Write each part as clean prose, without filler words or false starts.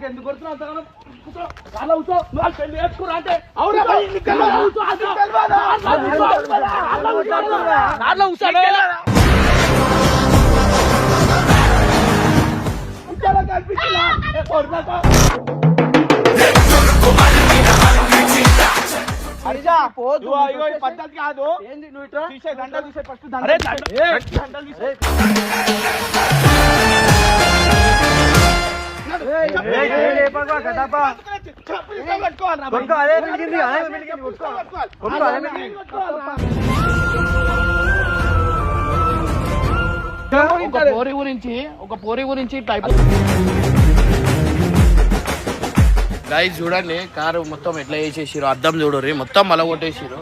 ఎందుకు కొడుతున్నావు పెళ్లి వేసుకురా అంటే అవునా పద్ధతి కాదు. దండలు తీసే ఫస్ట్ ఒక పోరి గురించి టైప్ గైస్ చూడండి కారు మొత్తం ఎట్లా వేసేసారు అద్దం చూడరు మొత్తం మల కొట్టేసారు.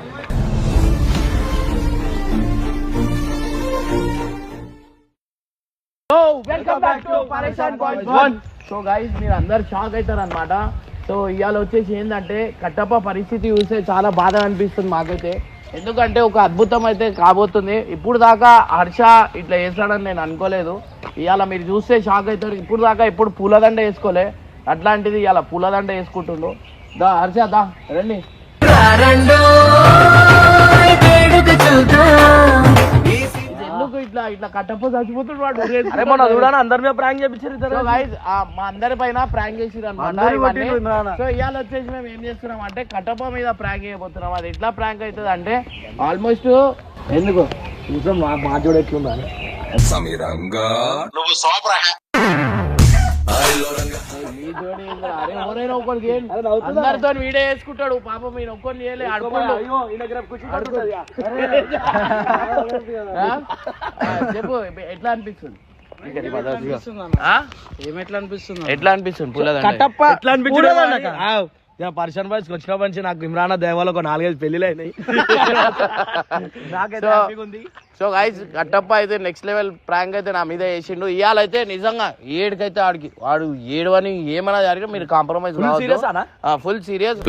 సో గైస్ మీరు అందరు షాక్ అవుతారు అనమాట. సో ఇవాళ వచ్చేసి ఏంటంటే కట్టప్ప పరిస్థితి చూస్తే చాలా బాధ అనిపిస్తుంది మాకైతే. ఎందుకంటే ఒక అద్భుతం అయితే కాబోతుంది. ఇప్పుడు దాకా హర్ష ఇట్లా వేస్తాడని నేను అనుకోలేదు. ఇవాళ మీరు చూస్తే షాక్ అవుతారు. ఇప్పుడు దాకా ఎప్పుడు పూలదండ వేసుకోలే, అట్లాంటిది ఇవాళ పూలదండ వేసుకుంటుండు. దా హర్ష దా రండి. ఎందుకు ఇట్లా ఇట్లా కట్టప్ప చచ్చిపోతుంది వాడు. అందరి మీద ప్రాంక్ చేపించారు మా అందరి పైన ప్రాంక్ చేసిరు అనమాట. సో ఇవాళ వచ్చేసి మేము ఏం చేస్తున్నాం అంటే కట్టప్ప మీద ప్రాంక్ చేయబోతున్నాం. అది ఎట్లా ప్రాంక్ అవుతుంది అంటే ఆల్మోస్ట్ ఎందుకు మా జోడు ఎట్లుందా అందరితో వీడియో వేసుకుంటాడు పాపం మీరు ఒక్కరిని చేయలే చెప్పు ఎట్లా అనిపిస్తుంది ఎట్లా అనిపిస్తుంది పర్సన్ బాయ్స్ వచ్చిన మంచి నాకు ఇమ్రాన్ దేవాలో ఒక 4-5 పెళ్లిలు అయినాయి. సో గైస్ కట్టప్ప అయితే నెక్స్ట్ లెవెల్ ప్రాంక్ అయితే నా మీద వేసిండు. ఇవాళైతే నిజంగా ఏడుకైతే ఆడికి వాడు ఏడు అని ఏమన్నా జరిగినా మీరు కాంప్రమైజ్ ఫుల్ సీరియస్.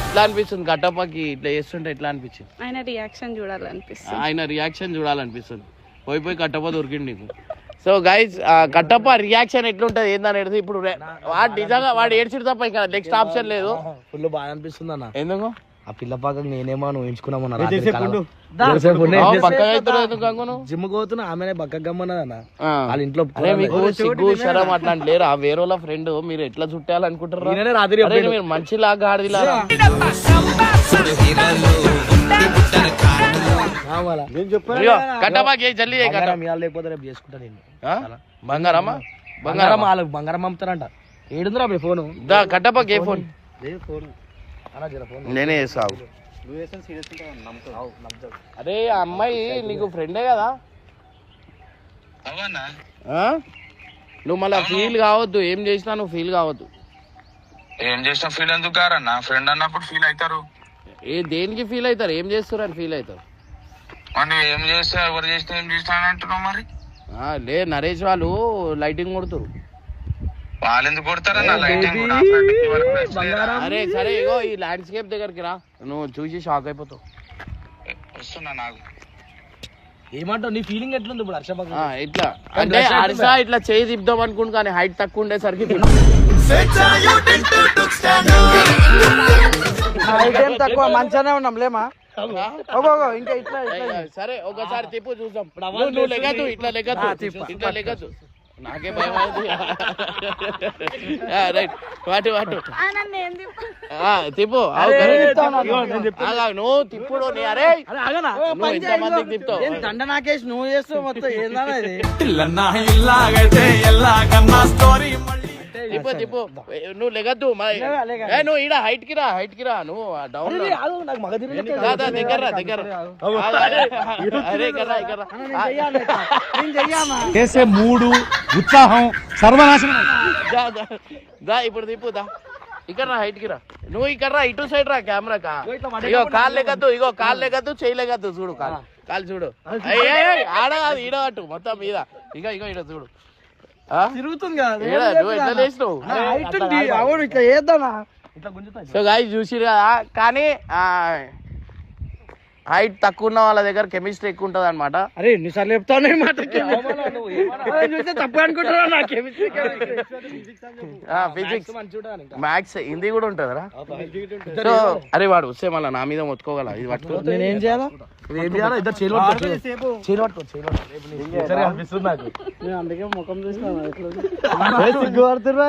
ఎట్లా అనిపిస్తుంది కట్టప్పకి ఇట్లా చేస్తుంటే ఎట్లా అనిపించింది? ఆయన రియాక్షన్ చూడాలనిపిస్తుంది. పోయి కట్టప్ప దొరికింది నీకు. సో గైస్ కట్టప్ప రియాక్షన్ ఎట్లుంటది ఏందని ఇప్పుడు వాడు నిజంగా వాడు ఏడ్చిడు తప్ప ఇంకా నెక్స్ట్ ఆప్షన్ లేదు. ఫుల్ బాగా అనిపిస్తుంది అన్న. ఎందుకు ఆ పిల్ల పాక నేనేమో ఊహించుకున్నామన్నా జిమ్ పోతున్నా ఆమెనే బక్క గమ్మన్నదన్న వాళ్ళ ఇంట్లో. మీకు సిగ్గు శరం అట్లాంటి లేరు. ఆ వేరేలా ఫ్రెండ్ మీరు ఎట్లా చుట్టాలనుకుంటారు? రాత్రి మీరు మంచిలాగా ఆడదిలా కట్టపాకి జల్లి లేకపోతే రేపు చేసుకుంటా నేను. బంగారమ్మా బంగారం అమ్ముతారంట. ఏడుందిరా మీ ఫోన్ కట్టపాకి ఏ ఫోన్ నేనే చేస్తావు. అరే ఆ అమ్మాయి నీకు ఫ్రెండే కదా, నువ్వు మళ్ళా ఫీల్ కావద్దు. ఏం చేసినా నువ్వు ఫీల్ కావద్దు. ఏం చేసినా ఫీల్ ఎందుకు కారన్నా? ఫ్రెండ్ అన్నప్పుడు ఫీల్ అవుతారు. దేనికి ఫీల్ అవుతారు? ఏం చేస్తారు అని ఫీల్ అవుతారు. ఏం చేస్తా ఎవరు చేస్తే ఏం చేస్తా అంటున్నావు మరి? లే నరేష్ వాళ్ళు లైటింగ్ కొడుతారు. వాళ్ళు ఎందుకు కొడతారన్నా లైటింగ్? అరే సరే ఇగో ఈ ల్యాండ్స్కేప్ దగ్గరికి రా, నువ్వు చూసి షాక్ అయిపోతావు. వస్తున్నా నాకు. ఏమంటావు? నీ ఫీలింగ్ ఎట్లుంది ఇప్పుడు హర్ష? ఇట్లా అంటే హర్ష ఇట్లా చేయి తిప్పుదాం అనుకుంటు కానీ హైట్ తక్కువ ఉండేసరికి తక్కువ మంచిగానే ఉన్నాం లేమా. ఇంకా ఇట్లా సరే ఒకసారి తిప్పు చూద్దాం. నువ్వు లెగదు ఇట్లా లెగదు నాకే భయం అవుతుంది. రైట్ వాటు తిప్పు నువ్వు తిప్పుడు. అరే నువ్వు ఎంతమందికి తిప్పుతావు? దండ నాకేసి నువ్వు చేస్తావు మొత్తం. ఏందన్నా తిప్పు నువ్వు లెగద్దు. నువ్వు ఈడ హైట్ కి రా నువ్వు డౌన్ చేసే మూడు ఉత్సాహం సర్వనాశనం. ఇప్పుడు తిప్పు ఇక్కడ రా హైట్ కి రా. నువ్వు ఇక్కడ రా ఇటు సైడ్ రా కెమెరా. ఇగో కాలు లెగద్దు చేయి లెగద్దు. చూడు కాలు చూడు. ఆడ కాదు ఈడ అటు మొత్తం మీద. ఇగో ఈడ చూడు. తిరుగుతుంది కదా నువ్వు ఎట్లా చేసినావు హైట్ ఉంది అవును ఇట్లా చేద్దానా సో గాయస్ చూసిరు కదా కానీ హైట్ తక్కువ ఉన్న వాళ్ళ దగ్గర కెమిస్ట్రీ ఎక్కువ ఉంటది అనమాట. అరే ఎన్నిసార్లు చెప్తావు మాట చూస్తే తప్పు అనుకుంటున్నా నా కెమిస్ట్రీ ఫిజిక్స్ మ్యాథ్స్ హిందీ కూడా ఉంటుందిరా. సో అరే వాడు వస్తే మళ్ళీ నా మీద మొత్తుకోగల ఇది పట్టుకో. నేను ఏం చేయాలా ఇద్దరు చేలు అనిపిస్తుంది నాకు. నేను అందుకే ముఖం చూసిన సిగ్గు పడుతున్నా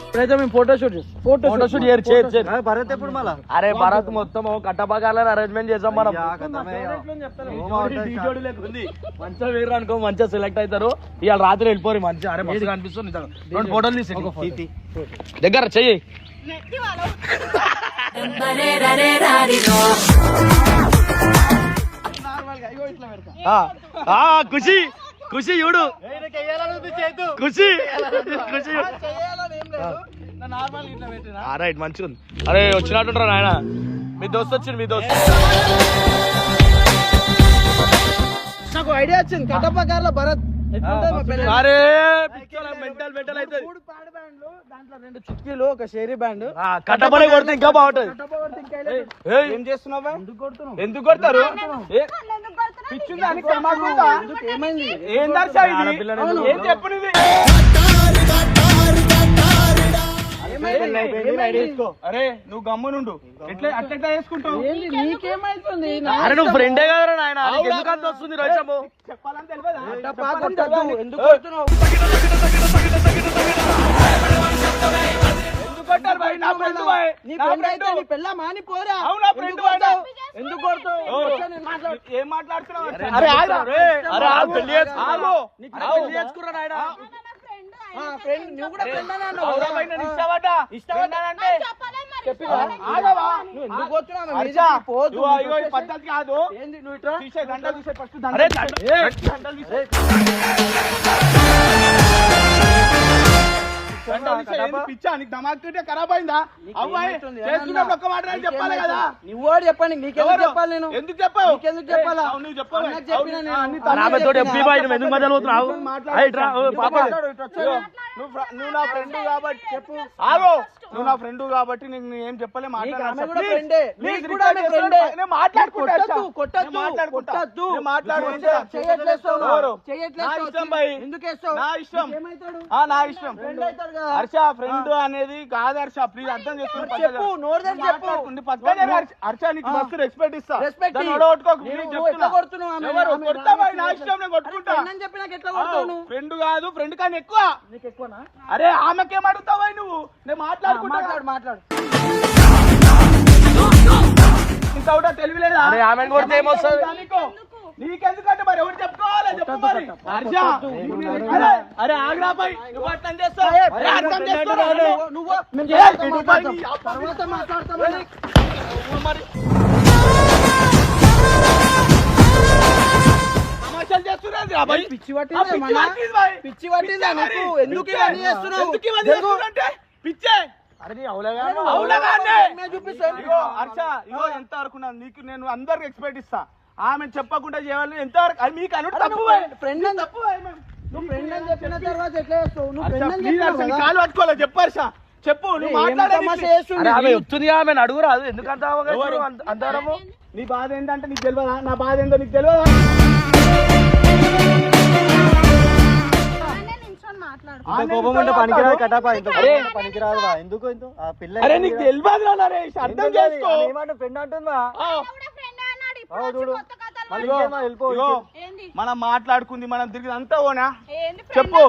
ఇప్పుడైతే మేము ఫోటోషూట్ భరత్ ఎప్పుడు మళ్ళా అరే భరత్ మొత్తం కట్టబాగాలని అరేంజ్మెంట్ చేసాం మనం. మంచిగా వేరు అనుకో మంచిగా సెలెక్ట్ అవుతారు. ఇవాళ రాత్రి వెళ్ళిపోరు మంచిగా. అరే మంచిగా అనిపిస్తుంది. 2 ఫోటోలు తీసి దగ్గర చెయ్యి. ఖుషి ఖుషి చూడు ఖుషి ఖుషి రైట్ మంచిగా ఉంది. అరే వచ్చినట్టుంటారా నాయన మీ దోస్తు వచ్చింది మీ దోస్తు. నాకు ఐడియా వచ్చింది కట్టప్ప కార్లో భరత్ అరే మెంటల్ మెంటల్ అయితే 3 పాడి బ్యాండ్లు దాంట్లో 2 చిక్కీలు ఒక షేరీ బ్యాండ్ కట్టపడే కొడితే ఇంకా బాగుంటది. ఏం చేస్తున్నావా ఎందుకు కొడతారు? ఏమైంది ఏం దర్శా ఇది? ఏం చెప్పు నువ్వు? అరే నువ్వు గమ్మునుండు. ఎట్లా అట్లా వేసుకుంటావు? నీకేమైతుంది అరే నువ్వు ఫ్రెండే కదరా నాయన. ఎందుకు అంత వస్తుంది రోషము? చెప్పాలని తెలియదా? ఎందుకు కొడుతున్నావు? ఎందుకు కొట్టారు భయ్? నా ఫ్రెండ్ భయ్. నీ ఫ్రెండ్ అయితే నీ పెళ్ళామా నీ పోరా? అవునా ఫ్రెండ్ భయ్? ఎందుకు కొడతావు? ఏం మాట్లాడుతున్నావు? అరే ఆగు. అరే ఆగు. పెళ్లి ఆగు. పెళ్లి చేసుకురా నాయన. ఫ్రెండ్ నువ్వు కూడా ఫ్రెండ్ అన్నావు. అవురా భయ్ నేను ఇష్టపడ్డ. ఇష్టపడ్డానంటే చెప్పిరా? ఆగవా? నువ్వు ఎందుకు కొడుతున్నావు? పోదు. ఇగో ఈ పద్ధతి కాదు. ఏంది నువ్వు ఇట్లా తీసే దండలు తీసే ఫస్ట్ దండలు తీసే. పిచ్చా నీకు దమాక్ తింటే ఖరాబ్ అయిందా? అవ్వాయి చేసుకున్నప్పుడు ఒక్క మాట చెప్పాలి కదా. నువ్వు వాడు చెప్పండి. నీకెందుకు చెప్పాలి? నేను ఎందుకు చెప్పావు? నీకెందుకు చెప్పాలా? నువ్వు చెప్పావు. చెప్పినా నేను నువ్వు నా ఫ్రెండ్ కాబట్టి చెప్పు. ఆగో నువ్వు నా ఫ్రెండ్ కాబట్టి నీకు ఏం చెప్పలే. నా ఇష్టం హర్ష ఫ్రెండ్ అనేది కాదు హర్ష. ప్లీజ్ అర్థం చేసుకుని హర్ష నీకు మస్తు రెస్పెక్ట్ ఇస్తా. ఫ్రెండ్ కాదు ఫ్రెండ్ కానీ ఎక్కువ. అరే ఆమెకేం అడుగుతావా నువ్వు? నేను మాట్లాడు ఇంకా తెలివి లేదా? ఆమెను కొడితే ఏమొస్తుంది నీకెందుకంటే మరి ఎవరు చెప్పుకోవాలి చెప్పు మరి. హర్ష అరే ఆగ్రా పై నువ్వు అర్థం చేస్తావు. పిచ్చి పట్టిందా నీకు? ఎందుకు ఇవన్నీ చేస్తున్నావు? పిచ్చే హర్ష ఇగో ఎంత వరకు నీకు నేను అందరికి ఎక్స్పెక్ట్ ఇస్తా. ఆమె చెప్పకుండా చేయాలి ఎంతవరకు అది మీకు అను తప్పు. ఫ్రెండ్ అని తప్పు. నువ్వు ఫ్రెండ్ అని చెప్పిన తర్వాత ఎట్లా చేస్తావు? నువ్వు ఫ్రెండ్ అని చెప్పినావు కాలు పట్టుకోలేదు. చెప్పు హర్ష చెప్పు. నువ్వు మాట్లాడుతుంది ఆమె అడుగురాదు. ఎందుకంత అంతరము? నీ బాధ ఏంటంటే నీకు తెలియదా? నా బాధ ఏంటో నీకు తెలియదా? పనికిరాదు కటాపా పనికిరాదు. ఎందుకు అరే నీకు తెలియదు నరేష్ అర్థం చేసుకో. ఫ్రెండ్ అంటుందా? మనం మాట్లాడుకుంది మనం తిరిగి అంతా ఓనా చెప్పు.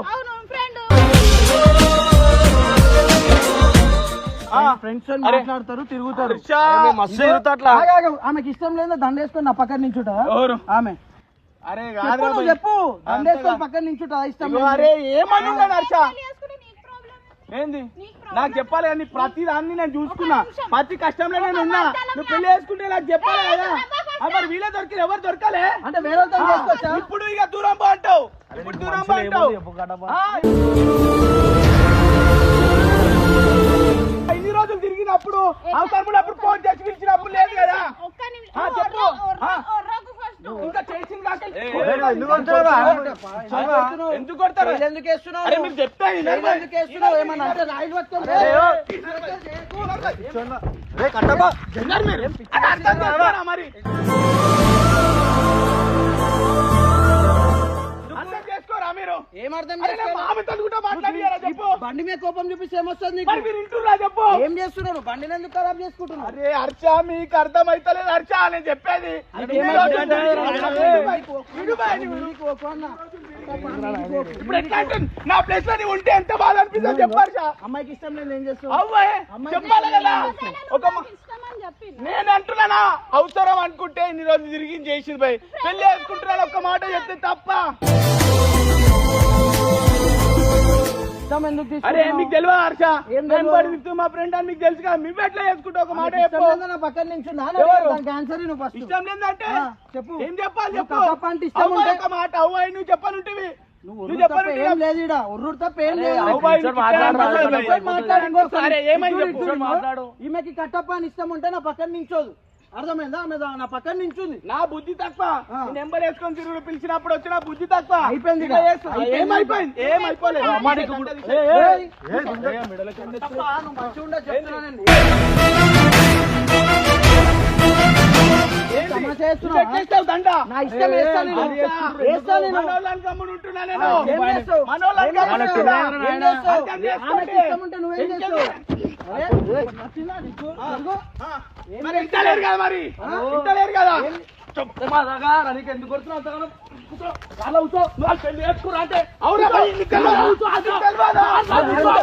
ఫ్రెండ్స్ మాట్లాడతారు తిరుగుతారు. ఆమెకి ఇష్టం లేదా దండేసుకొని నా పక్కన నించుంటా ఆమె? అరే చెప్పు దండేసుకొని పక్కన నించుంటా ఇష్టం? అరే ఏమన్నా హర్ష ఏంది నాకు చెప్పాలి కానీ ప్రతి దాన్ని నేను చూసుకున్నా. ప్రతి కష్టంలో నేను ఉన్నా. నువ్వు పెళ్లి చేసుకుంటే నాకు చెప్పాలి కదా. మరి వీళ్ళే దొరికిన ఎవరు దొరకాలే అంటే వేరే ఇప్పుడు ఇక దూరం పో అంటావు. ఇప్పుడు దూరం పో అంటావు. ఇన్ని రోజులు తిరిగినప్పుడు అవసరం అప్పుడు ఫోన్ చేసి పిలిచినప్పుడు లేదు కదా. చెప్పు ఇంకా చేసింది కాక ఎందుకు కొడతారు ఎందుకు వేస్తున్నావు అరే మీరు చెప్తే ఎందుకు వేస్తున్నావు ఏమన్నా అంటే రాయిలు పట్టుకొని మరి అర్థం చేసుకోరా మీరు ఏమర్థం చెప్పు బండి మీద కోపం చూపిస్తే ఏమొస్తుంది మరి మీరు ఇంటున్నా చెప్పు ఏం చేస్తున్నావు బండిని ఎందుకు ఖరాబ్ చేసుకుంటున్నావు అరే హర్ష మీకు అర్థమైతలేదు హర్ష నేను చెప్పేది ఇప్పుడు ఎట్లా అంటుంది? నా ప్లేస్ లో నీవు ఉంటే ఎంత బాధ అనిపిస్తుంది చెప్పు హర్ష అమ్మాయికి ఇష్టం లేదు ఏం చేస్తావు అవ్వే చెప్పాలి కదా ఒక నేను అంటున్నానా అవసరం అనుకుంటే ఇన్ని రోజులు తిరిగి చేసింది భయ్ పెళ్లి వేసుకుంటున్నాను ఒక్క మాట చెప్తే తప్ప ఇష్టం ఎందుకు అరే తీసుకున్నావు? మీకు తెలియదు హర్ష ఏం నేను తెలియదు? పడి మా ఫ్రెండ్ అని మీకు తెలుసు కదా మేము ఎట్లా చేసుకుంటా ఒక మాట ఇష్టం చెప్పు లేదా నా పక్కన నుంచి ఎవరు? ఆన్సర్ నువ్వు ఫస్ట్ ఇష్టం లేదంటే చెప్పు ఏం చెప్పాలి చెప్పు నువ్వు కప్ప అంటే ఇష్టం అవ్వ ఉంటే- ఒక మాట అవ్వాయి నువ్వు చెప్పనుంటివి నువ్వు నువ్వు ఉర్రు తప్ప చెప్పనుంటివి ఏం లేదు ఈడ ఉర్రు తప్ప ఏం లేదు అవ్వాయి నువ్వు మాట్లాడు ఇంకోసారి. సరే ఏమైంది ఇటు చెప్పు మాట్లాడు ఈమెకి కట్టప్ప అని ఇష్టం ఉంటే నా పక్కన నించోదు అర్థమైందా ఆమె నా పక్కన నించుంది నా బుద్ధి తక్కువ నీ నెంబర్ వేసుకొని తిరుగుడు పిలిచినప్పుడు వచ్చిన బుద్ధి తక్కువ అయిపోయింది ఇలా ఇక. చేస్తా. ఏమైపోయింది ఏమైపోలేదు ఏయ్, తప్ప, నువ్వు మంచిగా ఉండదు చెప్తున్నా నేను. తమాషా చేస్తున్నావా? దండ నా ఇష్టం వేస్తా నేను. వేస్తా నేను. మనోళ్ళని గమ్మున ఉంటున్నా నేను ఏం చేస్తావు? మనోళ్ళని ఏం గమ్మున చేస్తావు? ఉంటున్నా. ఏం చేస్తావు? అర్థం చేసుకోండి. ఆమెకి ఇష్టం ఉంటే నువ్వేం చేస్తావు? అరే, నచ్చిందా నీకు? అదిగో. మరి ఇంటలేరు కదా మరి ఇంటలేరు కదా ఎందుకు కొడుతున్నావు పెళ్లి చేసుకురా అంటే అవునా భయ్, నీకు తెలియదా? అది తెలియదా? తెలియదా?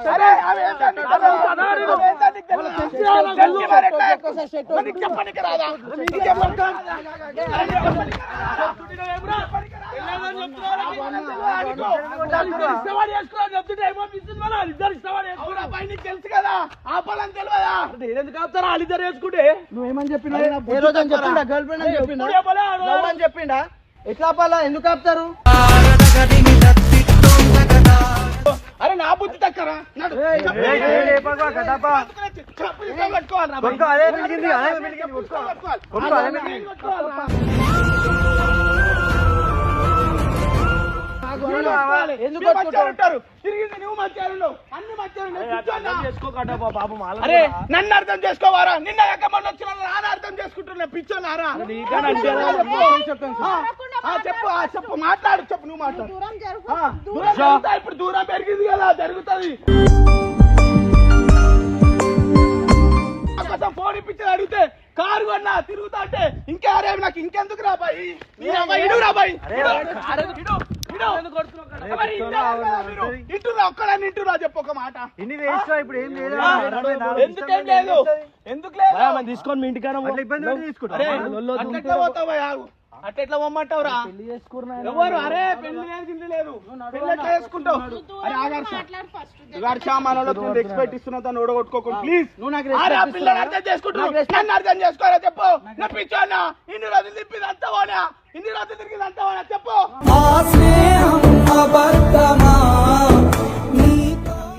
సరే, అవి ఏంటంటే అవి ఏంటంటే తెలియదా? తెలిసి మరి ఎట్లా ఎక్కువ? మరి నీకు చెప్పనీకి రాదా? నీకు చెప్పనీకి రాదా? నీకు చెప్పనీకి రాదా? అవునా భయ్, నీకు తెలుసు కదా ఆపాలని తెలియదా? ఎందుకు ఆపుతారా వాళ్ళిద్దరు వేసుకుంటే నువ్వేమని చెప్పిండా ఏ రోజు అని చెప్పిండా గర్ల్ ఫ్రెండ్ అని చెప్పిండా లవ్ అని చెప్పిండా ఎట్లా ఆపాలా ఎందుకు ఆపుతారు అరే నా బుద్ధి తక్కరా నడు. ఏయ్, చెప్పు. ఏయ్, ఏయ్, ఏయ్, పక్కన కట్టప్ప. చెప్పు, ఇంకా పట్టుకోవాలిరా భయ్. కొట్టుకో, అదే మిలిగింది, అదే మిలిగింది, చెప్పు, కొట్టుకో. పట్టుకోవాలి. కొట్టుకో, అదే అదే మిలిగింది. కొట్టుకోవాలిరా. ఎందుకు మీరు కొట్టుకుంటావు? మంచిగా ఉంటారు. తిరిగింది నువ్వు మంచిగా ఉండవు. అన్ని మంచిగా ఉన్నాయి. కూర్చోన్నా. చేసుకోకట్టప్ప పాపం అరే నన్ను అర్థం చేసుకోవారా నిన్న ఎక్కమని వచ్చిన నాన్న అర్థం చేసుకుంటున్నా పిచ్చోన్నారా చెప్పు మాట్లాడు చెప్పు నువ్వు మాట్లాడు దూరం జరుగుతా, ఇప్పుడు దూరం పెరిగింది కదా జరుగుతుంది కోసం ఫోన్ ఇప్పించి అడిగితే కారు కొన్నా తిరుగుతా అంటే ఇంకా అరే నాకు ఇంకెందుకు రా బాయ్ ఇడు రా బాయ్ ఇంటురా ఒక్కడాన్ని ఇంటురా చెప్పు ఒక మాట ఇన్ని వేస్తా ఇప్పుడు ఏం లేదు ఎందుకేం లేదు ఎందుకు లేదు తీసుకొని మీ ఇంటికాడ అట్లా ఇబ్బంది పెట్టి తీసుకుంటా అరే అట్లెట్లా పోతావా ఆగు అట్లెట్లా పొమ్మంటావురా పెళ్లి చేసుకున్నా ఎవరు అరే పెళ్లి లేదు లేదు పెళ్లి ఎట్లా చేసుకుంటావు అరే ఆగర్ష మనలో ఎక్స్పెక్ట్ ఇస్తున్నా తను ఓడగొట్టుకోకుండా ప్లీజ్ నువ్వు నాకు అరే ఆ respect పిల్లని ఇస్తావా? అర్థం చేసుకుంటున్నావు నాకు respect- నన్ను అర్థం చేసుకోరా చెప్పు నా పిచ్చోనా ఇన్ని రోజులు తిప్పింది అంతా పోనా ఇన్ని రోజులు తిరిగింది అంతా పోనా చెప్పు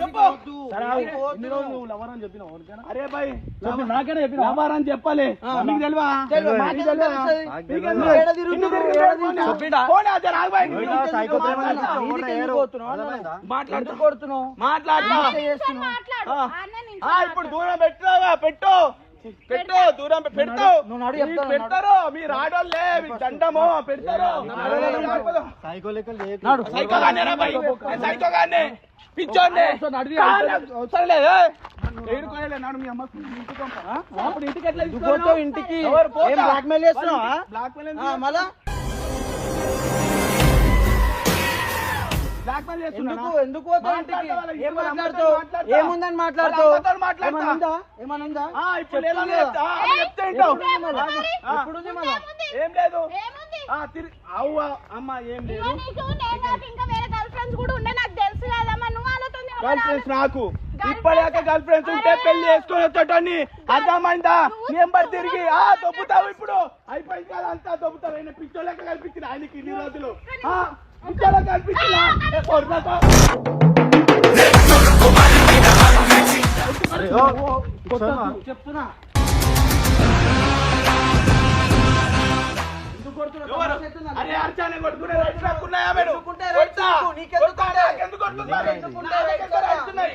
చెప్పు అరే భాయ్ నాకనే చెప్పిన లవర్ అని చెప్పాలి మీకు తెలియదా తెలియదు, మాకు మీకు తెలియదా? తెలుస్తుంది. మీకు ఏడ తిరుగుతున్నావు? ఏడ తిరుగుతున్నావు? పోనీ, అదే రాగు భాయ్. సైకో ప్రేమ ఇంటికి ఎందుకు పోతున్నావు? మాట్లాడు ఎందుకు కొడుతున్నావు? మాట్లాడతా ఏం చేస్తున్నావు? ఇప్పుడు దూరం పెట్టావా పెట్టు దూరం పెట్టు నువ్వు నడు చెప్తాను, నడు. పెడతారు మీరు ఆడోళ్ళే మీకు దండము పెడతారు సైకో లెక్క నాడు. సైకోగానే రా భయ్ నేను సైకోగానే పిచ్చోండి అవసరం లేదు ఏడుకోలే నాడు మీ అమ్మ ఇంటికి పంపరా అప్పుడు ఇంటికి ఎట్లా నువ్వు పోతావు ఇంటికి ఏం బ్లాక్మెయిల్ చేస్తున్నావా బ్లాక్మెయిల్ మళ్ళా బ్లాక్మెయిల్ ఎందుకు ఎందుకు పోతావు ఇంటికి ఏం మాట్లాడుతావు ఏముందని మాట్లాడుతావు ఏమనుందా ఏమనుందా ఇప్పుడు లేదా చెప్తా చెప్తే వింటావు. ఎప్పుడుంది మళ్ళా ఏం లేదు అవ్వ అమ్మ ఏం లేదు గర్ల్ ఫ్రెండ్స్ నాకు ఇప్పటిదాకా గర్ల్ ఫ్రెండ్స్ ఉంటే పెళ్లి చేసుకొని వచ్చేటోని అర్థమైందా నెంబర్ తిరిగి దొబ్బుతావు ఇప్పుడు అయిపోయింది కదా అంతా దొబ్బుతావు ఆయన పిచ్చోళ్ళకి కల్పించిన ఆయనకి ఇన్ని రోజులు పిచ్చోళ్ళకి కల్పించిన చెప్తున్నా అరే అర్చన కొట్టుకునే రైట్స్ నాకున్నాయా మేడం?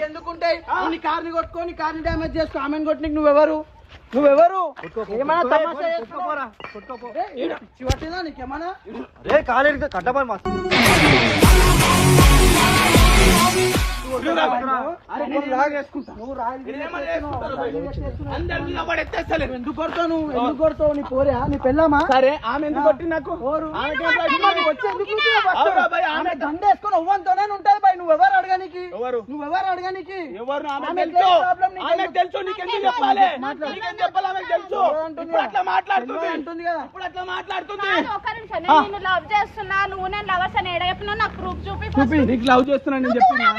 ఎందుకుంటాయి నీ కార్ని కొట్టుకో నీ కార్ని డ్యామేజ్ చేసుకో ఆమెను కొట్టినకి నువ్వెవరు ఏమైనా తమాషా చేసుకోపోరా పిచ్చి పట్టిందా నీకేమన్నా రే కాలేరు కట్టపని మస్తు ఎందుకు కొడతావు నువ్వు ఎందుకు కొడతావు నీ పోరా నీ పెళ్ళామా సరే ఆమె ఎందుకు కొట్టి నాకు ఆమె దండేసుకొని ఒవ్వంతోనే ఉంటది బాయ్ నువ్వెవరు అడగానికి నువ్వెవరు అడగానికి ఎవరు ఆమెకు తెలుసు నీకెందుకు చెప్పాలి నీకేం చెప్పాలి ఆమెకు తెలుసు ఇప్పుడు అట్లా మాట్లాడుతుంది అంటుంది కదా ఇప్పుడు అట్లా మాట్లాడుతుంది ఒక్క నిమిషం నేను నిన్ను లవ్ చేస్తున్నా నువ్వు నేను లవర్స్ అని ఎడ చెప్పినా నాకు ప్రూఫ్ చూపి నీకు లవ్ చేస్తున్నా నేను చెప్పినా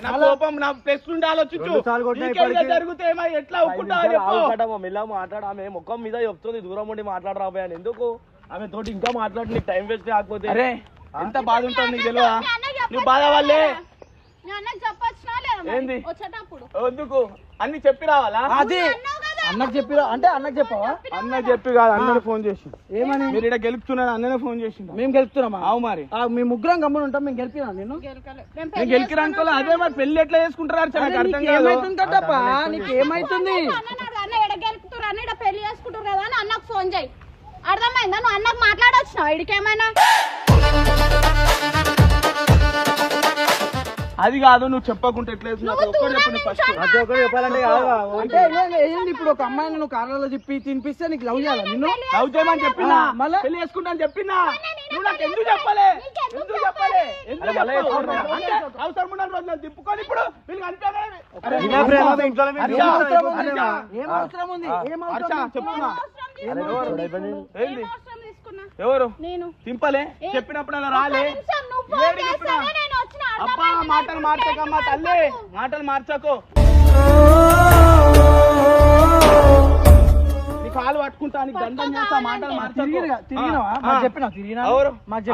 నా కోపం నా టెస్ట్ ఉండి ఆలోచించు జరిగితే ఎట్లా మెల్ల మాట్లాడామే ముఖం మీద చెప్తుంది దూరం ఉండి మాట్లాడరాబోయే అని ఎందుకు ఆమె తోటి ఇంకా మాట్లాడి నీకు టైం వేస్ట్ కాకపోతే అరే ఎంత బాధ ఉంటుంది నీకు తెలియదా నువ్వు బాధ వాళ్ళే ఏంది వచ్చేటప్పుడు ఎందుకు అన్ని చెప్పి రావాలా అది అన్నకు చెప్పిరా అంటే అన్నకు చెప్పావా అన్న చెప్పి కాదు అన్నని ఫోన్ చేసి ఏమని మీరు ఇక్కడ గెలుపుతున్నాను అన్ననే ఫోన్ చేసిండు మేము గెలుపుతున్నామా అవు మరి మేము ముగ్గురం గమ్మున ఉంటాం మేము గెలిపినా నేను నేను గెలికిరా అనుకోలే అదే మరి పెళ్లి ఎట్లా చేసుకుంటారు నాకు అర్థం కాదు ఏమైతుంది కట్టప్ప నీకు ఏమైతుంది అన్న ఎడ గెలుపుతున్నారు అన్న ఇక్కడ పెళ్లి చేసుకుంటారు కదా అని అన్నకు ఫోన్ చేయి అర్థమైందా నువ్వు అన్నకు మాట్లాడొచ్చినావు ఇడికేమైనా అది కాదు నువ్వు చెప్పకుంటే ఎట్లా చెప్పాలంటే అంటే ఏంది ఇప్పుడు ఒక అమ్మాయిని నువ్వు కార్లలో చెప్పి తినిపిస్తే నీకు లవ్ చేయాలా నిన్ను లవ్ చేయమని చెప్పినా మళ్ళా పెళ్లి చేసుకుంటాను చెప్పినా నువ్వు నాకు ఎందుకు చెప్పాలి ఎందుకు చెప్పాలి అంటే అవసరం ఉన్న రోజులు తిప్పుకొని ఇప్పుడు వీళ్ళకి ఏం అవసరం ఉంది ఏం చెప్తున్నా ఏంది ఎవరు నేను తింపలే చెప్పినప్పుడు అలా రాలే అబ్బా మాటలు మార్చకమ్మా తల్లి మాటలు మార్చకు నీ కాలు పట్టుకుంటా నీకు దండం చేస్తా మాటలు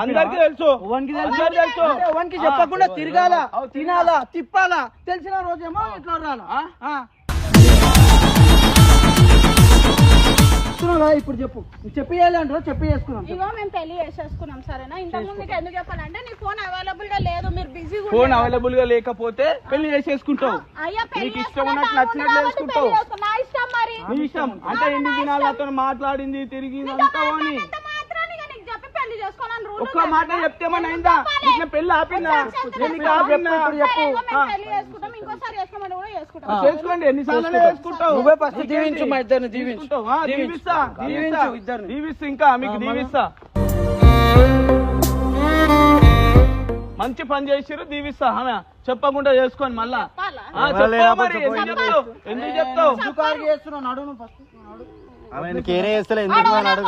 అందరికీ తెలుసు ఎవరికి చెప్పకుండా తిరగాల తినాలా తిప్పాలా తెలిసిన రోజేమో ఇట్లా రాలా ఇప్పుడు చెప్పు చెప్పేయాలి అంటారా చెప్పి చేసుకున్నాం ఇగో మేము పెళ్లి చేసేసుకున్నాం సరేనా ఇంతకుముందు నీకు ఎందుకు చెప్పాలంటే నీ ఫోన్ అవైలబుల్ గా లేదు మీరు బిజీ ఫోన్ అవైలబుల్ గా లేకపోతే పెళ్లి చేసేసుకుంటావు అయ్యా నీకు ఇష్టం ఉన్నట్టు నచ్చినట్లు చేసుకుంటావు నా ఇష్టం మరి నీ ఇష్టం అంటే ఎన్ని దినాలు అతను మాట్లాడింది తిరిగింది అంతా అని చెప్పి పెళ్లి చేసుకోవాలని రూల్ ఒక్క మాట చెప్తే మన అయిందా నీకు పెళ్లి ఆపిందా పెళ్లి చేసుకుంటాం ఇంకోసారి చేసుకోమని కూడా చేసుకుంటాం చేసుకోండి ఎన్నిసార్లు చేసుకుంటావు నువ్వే ఫస్ట్ దీవించు మా ఇద్దరిని దీవించుకుంటావా? దీవిస్తా ఇంకా మీకు దీవిస్తా మంచి పని చేసిరు దీవిస్తా ఆమె చెప్పకుండా చేసుకోండి మళ్ళా చెప్పావు మరి, ఎందుకు చెప్తావు చేస్తున్నావు నడును ఫస్ట్ కేరే చేస్తలే ఎందుకు అన్నాడు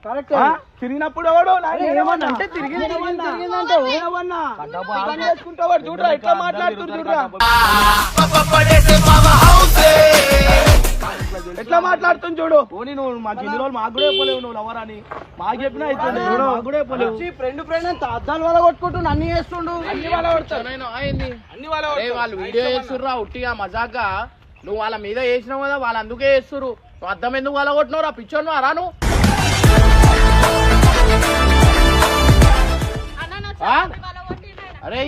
కరెక్ట్ తిరిగినప్పుడు ఎవడు ఏమన్నా అంటే తిరిగిందంటే చేసుకుంటావు చూడరా ఎట్లా మాట్లాడుతున్నారు చూడరా ఎట్లా మాట్లాడుతుంది చూడు ఓని నువ్వు మాకు ఇన్ని రోజులు మాకు కూడా చెప్పలేవు నువ్వు లవర్ అని మాకు చెప్పినా అయితే చూడు మాకు కూడా చెప్పలేవు ఫ్రెండ్ అంత అద్దాలు వాళ్ళ కొట్టుకుంటూ అన్ని చేస్తుండు అన్ని వాళ్ళ కొడతారు అన్ని వాళ్ళ వాళ్ళు వీడియో చేస్తుర్రా ఉట్టిగా మజాగా నువ్వు వాళ్ళ మీద వేసినావు కదా వాళ్ళు అందుకే చేస్తుర్రు నువ్వు అద్దం ఎందుకు వాళ్ళ కొట్టినవు పిచ్చోను అరా నువ్వు అరే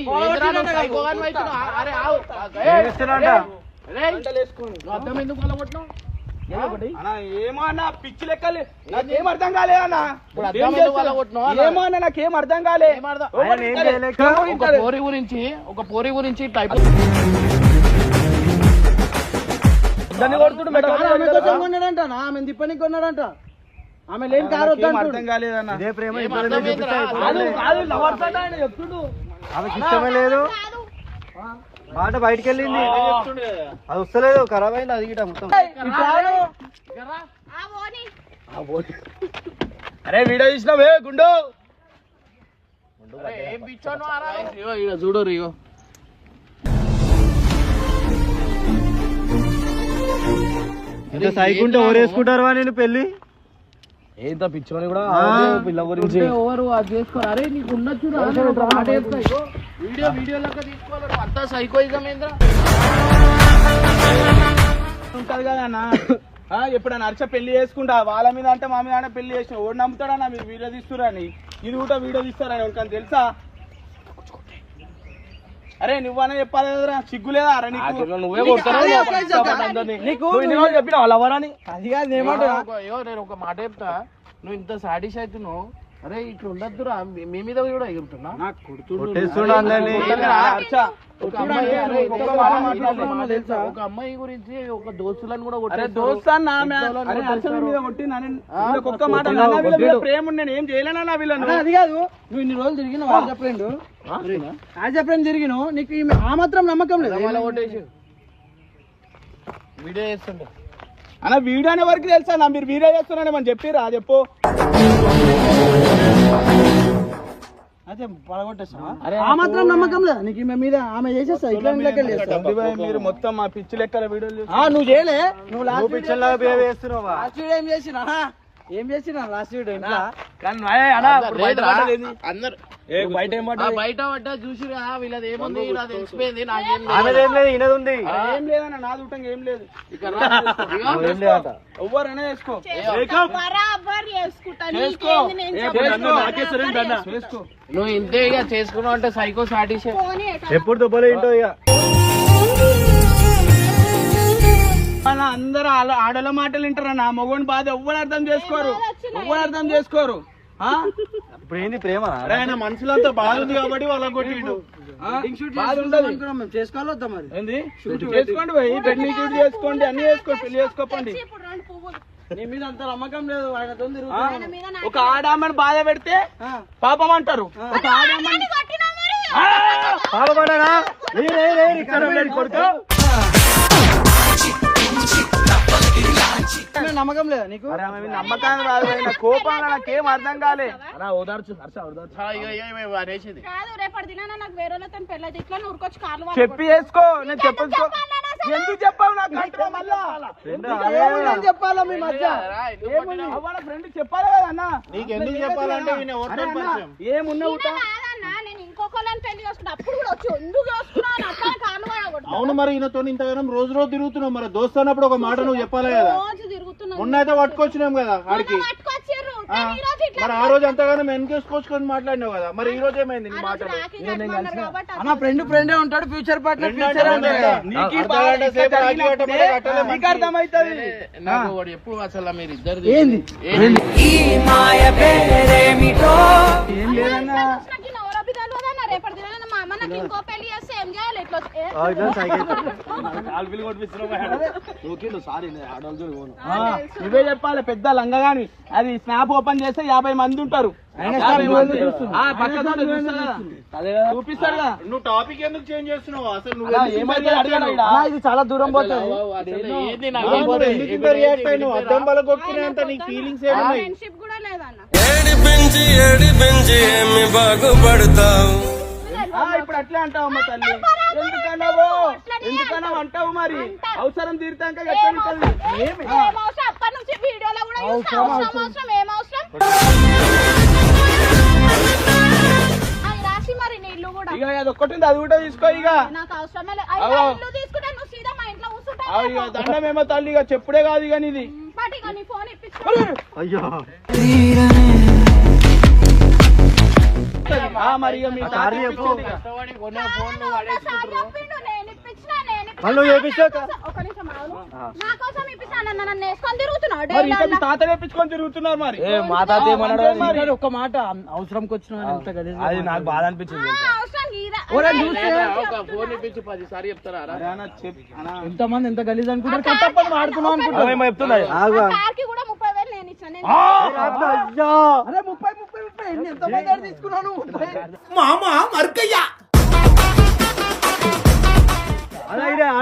అద్దం ఎందుకు వాళ్ళ కొట్టినావు ఏమన్నా పిచ్చి లెక్కలే నాకేం అర్థం కాలే అన్న ఏమో అన్న నాకేం అర్థం కాలే ఒక పోరి గురించి టైప్ దాన్ని కొన్నాడంట ఆమె తిప్పనికి కొన్నాడంట ఆమె లేని కారు అర్థం కాలేదన్న ఇదే ప్రేమ చెప్తుండు ఆమెకి ఇష్టమే లేదు మాట బయటికి వెళ్ళింది అది వస్తలేదు ఖరాబ్ అయింది అది గిట మొత్తం అరే వీడియో చూసినావే గుండు చూడు రియో సైకుంటే ఓరేసుకుంటారు నేను పెళ్లి ఏంత పిచ్చోని కూడా పిల్ల గురించి ఉంటే ఎవరు అది చేసుకోరు. అరే నీకు ఉండొచ్చు వీడియో లెక్క తీసుకోవాలి. నువ్వు అంతా సైకోయిజం ఏంద్రా? ఉంటది కదా అన్న ఎప్పుడన్నా హర్ష పెళ్లి చేసుకుంటా వాళ్ళ మీద అంటే మా మీద పెళ్లి చేసిన ఓడి నమ్ముతాడన్నా మీరు వీడియో తీస్తురని ఇది కూడా వీడియో తీస్తారని ఎవరికని తెలుసా? అరే నువ్వనే చెప్పాలి కదరా, సిగ్గు లేదా అరే నీకు? నువ్వే కొడతావు చెప్పిన వాళ్ళ ఎవరని అది కాదు ఏమంటా నేను ఒక మాట చెప్తా, నువ్వు ఇంత సాటిస్ అవుతున్నావు. అరే ఇట్లా ఉండద్దురా, మీ మీద కూడా ఎగురుతున్నా. ఒక అమ్మాయి గురించి ఒక దోస్తులను కూడా ఒక్క మాట ప్రేమ నేను ఏం చేయలేనా వీళ్ళను. అది కాదు నువ్వు ఇన్ని రోజులు తిరిగిన వాళ్ళు చెప్పలేండు తిరిగిన నీకు ఆ మాత్రం నమ్మకం లేదు. వీడియో చేస్తుండే అన్న వీడియో అనే వరకు తెలుసా నా మీరు వీడియో చేస్తున్నారని మనం చెప్పిరా చెప్పు. అదే పడగొట్టేస్తా ఆ మాత్రం నమ్మకం లేదా నీకు ఈమె మీద? ఆమె చేసేస్తా ఇట్లా మీరు మొత్తం మా పిచ్చి లెక్కల వీడియోలు నువ్వు చేయలే. నువ్వు లాస్ట్ వీడియో ఏం చేసినా లాస్ట్ వీడియో అందరు బయట బయట పడ్డా చూసిరా వీళ్ళది ఏముంది తెలిసిపోయింది. నాకేం ఏం లేదన్న నా చూడటం ఏం లేదు. ఎవరైనా చేసుకో నువ్వు ఇంతే ఇక చేసుకున్నావు అంటే సైకో సాటిస్. ఎప్పుడు దెబ్బలు ఏంటో ఇక అందరూ ఆడల మాటలు వింటారన్న. మగోని బాధ ఎవ్వరు అర్థం చేసుకోరు. ఇప్పుడు ఏంది ప్రేమ? ఆయన మనసులంతా బాధ ఉంది కాబట్టి వాళ్ళకి కొట్టిండు. చేసుకోవాలి మరి ఏంది చేసుకోండి పోయి పెళ్లి షూట్ చేసుకోండి అన్ని చేసుకోండి పెళ్లి చేసుకోండి. నీ మీద అంత నమ్మకం లేదు. ఒక ఆడామని బాధ పెడితే పాపం అంటారు. ఒక ఆడామని నమ్మకం లేదా నీకు? నమ్మకం రాదు, కోపం నాకేం అర్థం కాలే. చెప్పి చేసుకో. నేను చెప్పేసుకో. ఎందుకు చెప్పావు నాకు? చెప్పాలా మీ మధ్య ఫ్రెండ్ చెప్పాలి కదా అన్న. నీకెందుకు చెప్పాలంటే ఏమున్నా అవును మరి ఈయనతో ఇంతగానం రోజు తిరుగుతున్నావు. మరి దోస్తు అన్నప్పుడు ఒక మాట నువ్వు చెప్పాలి కదా. మొన్న అయితే పట్టుకొచ్చినాం కదా ఆడికి. మరి ఆ రోజు అంతగానం వెనకేసుకొచ్చుకొని మాట్లాడినావు కదా. మరి ఈ రోజు ఏమైంది నీ మాటలు? అన్న ఫ్రెండే ఉంటాడు, ఫ్యూచర్ పార్ట్నర్ అర్థమవుతుంది. నాకు ఎప్పుడు అసలు మీరు ఇద్దరు ఏంది ఏం లేదన్నా. నువ్వే చెప్పాలి పెద్ద లంగా గాని. అది స్నాప్ ఓపెన్ చేస్తే 50 మంది ఉంటారు. చూపిస్తాడు కదా. నువ్వు టాపిక్ ఎందుకు చేంజ్ చేస్తున్నావు అసలు? నువ్వు ఇది చాలా దూరం పోతుంది. అర్థం బల కొట్టుకునేంత నీ ఫీలింగ్స్ ఏమున్నాయి? ఇప్పుడు అట్లే అంటావు అమ్మ తల్లి. ఎందుకన్నావు అంటావు మరి. అవసరం తీరుతాక ఇక అది ఒక్కటి అది కూడా తీసుకో. ఇక దండమేమో తల్లి. ఇక చెప్పుడే కాదు ఇక నీది. అయ్యో మరి ఇక మీ తాత తెప్పించుకొని తిరుగుతున్నారు. మరి మా తాత ఏమన్నాడు? ఒక్క మాట అవసరంకి వచ్చిన అది నాకు బాధ అనిపించింది. ఫోన్ ఇప్పించి 10 సార్లు చెప్తారా? ఎంతమంది ఎంత గలీజ్ అనుకుంటారు. కట్టప్పని వాడుకున్నాం అనుకుంటారు. చెప్తున్నాయి అరే 30 ఎన్ని ఎంతమంది తీసుకున్నాను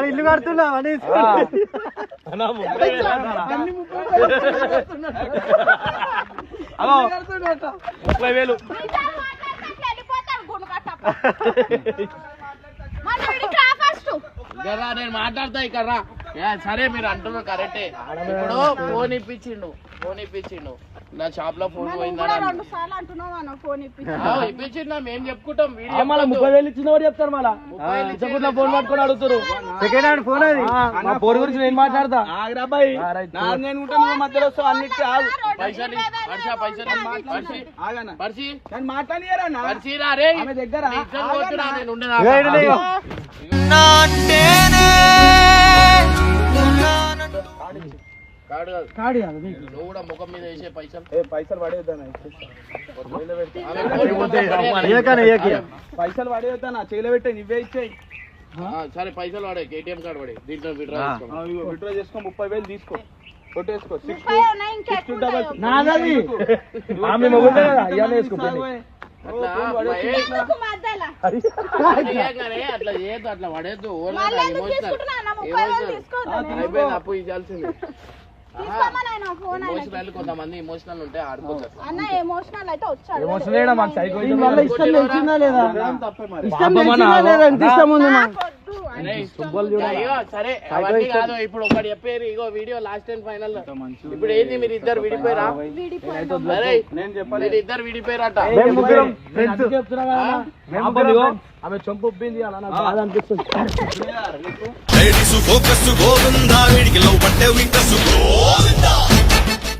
ఇల్లు కడుతున్నా అని 30,000. నేను మాట్లాడతా ఇక్కడ రా. సరే మీరు అంటున్నారు కరెక్టే. ఇప్పుడు ఫోన్ ఇప్పించిండు నా షాప్ లో ఫోన్ నువ్వు పోయిందా కూడా 2 సార్లు అంటున్నావు అన్న ఫోన్ ఇప్పించిందా మేము చెప్పుకుంటాం మళ్ళీ 30,000 ఇచ్చిన వాడు చెప్తారు మళ్ళా ఫోన్ పట్టుకొని అడుగుతారు సెకండ్ హ్యాండ్ ఫోన్ అది మా పోరు గురించి నేను మాట్లాడతా ఆగ్రాబాయ్ నేను ఉంటాను నువ్వు మధ్యలో వస్తావు అన్నిటికీ ఆగు పైసలు హర్ష పైసలు ఆగనా పర్సి నేను మాట్లాడియారన్నా పర్సి రా రే ఆమె దగ్గర నీ ఇజ్జత్ పోతున్నా, నేను ఉండేదా? కాడు కాదు. నువ్వు కూడా ముఖం మీద వేసే పైసలు పైసలు పడేద్దానా ఆమె పైసలు పడేద్దానా చేయలో పెట్టే నువ్వే ఇచ్చేయి సరే పైసలు వాడే ఏటీఎం కార్డు వాడే దీంట్లో విడ్రా చేసుకో. విత్డ్రా చేసుకో 30,000 తీసుకో కొట్టేసుకో ఇంకెక్కువ నాదది ఆమె మొగుంటే కదా ఇవాళ వేసుకోండి అట్లా ఎందుకు మధ్యలో అట్లా చేయగానే అట్లా చేయొద్దు, అట్లా పడేద్దు. మళ్ళీ ఎందుకు తీసుకుంటున్నా అన్న 30,000 తీసుకోవద్దా నేను? అయిపోయింది, అప్పు ఇచ్చాల్సింది. తీసుకోమని ఫోన్ ఎమోషనల్ కొంతమంది ఎమోషనల్ ఉంటే ఆడుకోవచ్చు. అన్న ఎమోషనల్ అయితే వచ్చాడు ఎమోషనల్ మాకు సైకో ఇష్టం తెలిసిందా లేదా తప్పే మరి ఇష్టం తెలిసిందా లేదా ఎంత ఇష్టం ఉంది నాకొద్దు. అయ్యో, సరే అవన్నీ కాదు. ఇప్పుడు ఒకటి చెప్పారు, ఇగో వీడియో లాస్ట్ అండ్ ఫైనల్. ఇప్పుడు ఏంది మీరు ఇద్దరు విడిపోయారా? అరే నేను చెప్పాలి మీరు ఇద్దరు విడిపోయారట. ఆమె చంపు ఒప్పింది అలా నాకు బాధ అనిపిస్తుంది లేడీసు ఫోకస్ గోవిందా వీడికి లవ్ పట్టే వీకస్ గోవిందా